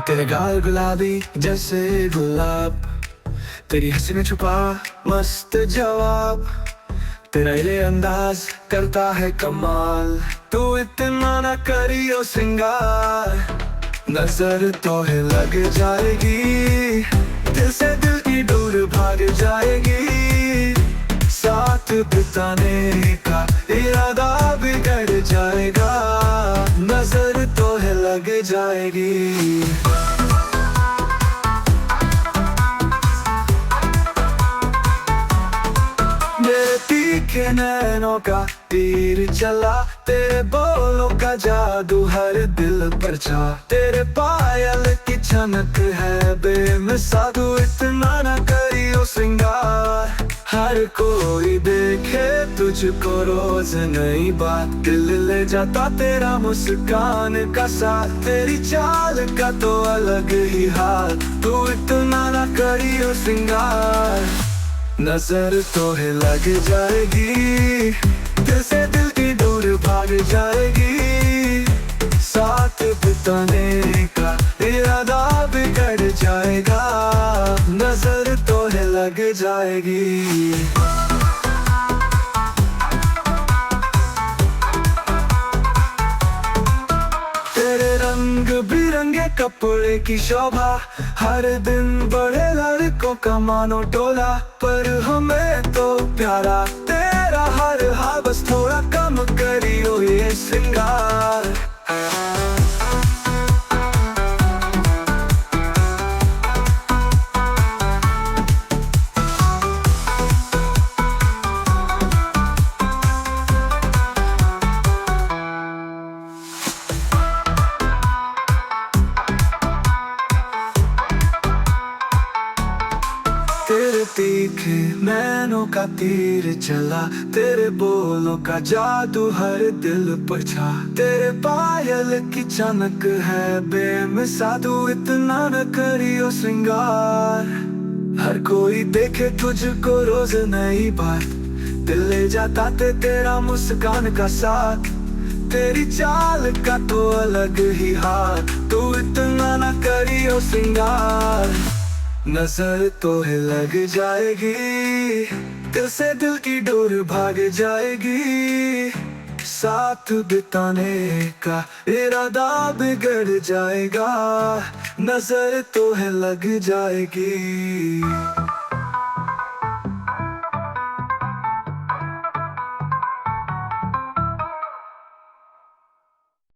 तेरे गाल गुलाबी जैसे गुलाब, तेरी हंसी में छुपा मस्त जवाब, तेरा ये अंदाज करता है कमाल। तू इतना ना करियो सिंगार, नजर तो है लग जाएगी, दिल से दिल की दूर भाग जाएगी। साथ बिताने का इरादा बिगड़ जाएगा, नजर तो है लग जाएगी। मेरे तीखे नैनों का तीर चला, तेरे बोलों का जादू हर दिल पर छा। तेरे पायल की छनक है बेमिसाल, तू इतना ना करियो श्रृंगार। हर कोई देखे तुझको रोज नई बात, दिल ले जाता तेरा मुस्कान का साथ। तेरी चाल का तो अलग ही हाल, तू इतना ना करियो श्रृंगार। नजर तो है लग जाएगी, दिल से दिल की दूर भाग जाएगी। साथ बिताने का इरादा बिगड़ जाएगा, नजर तो है लग जाएगी। तेरे रंग बिरंगे कपड़े की शोभा, हर दिन बड़े लड़कों का मानो टोला। पर हमें तो प्यारा तेरा हर हाल, बस थोड़ा कम करियो ये श्रृंगार। तेरे तीखे नैनों का तीर चला, तेरे बोलों का जादू हर दिल पर छा। तेरे पायल की चमक है बेमिसाल, तू इतना न करियो श्रृंगार। हर कोई देखे तुझको रोज नई बात, दिल ले जाता तेरा मुस्कान का साथ। तेरी चाल का तो अलग ही हाल, तू इतना न करियो श्रृंगार। नजर तो है लग जाएगी, दिल से दिल की डोर भाग जाएगी। साथ बिताने का इरादा बिगड़ जाएगा, नजर तो है लग जाएगी।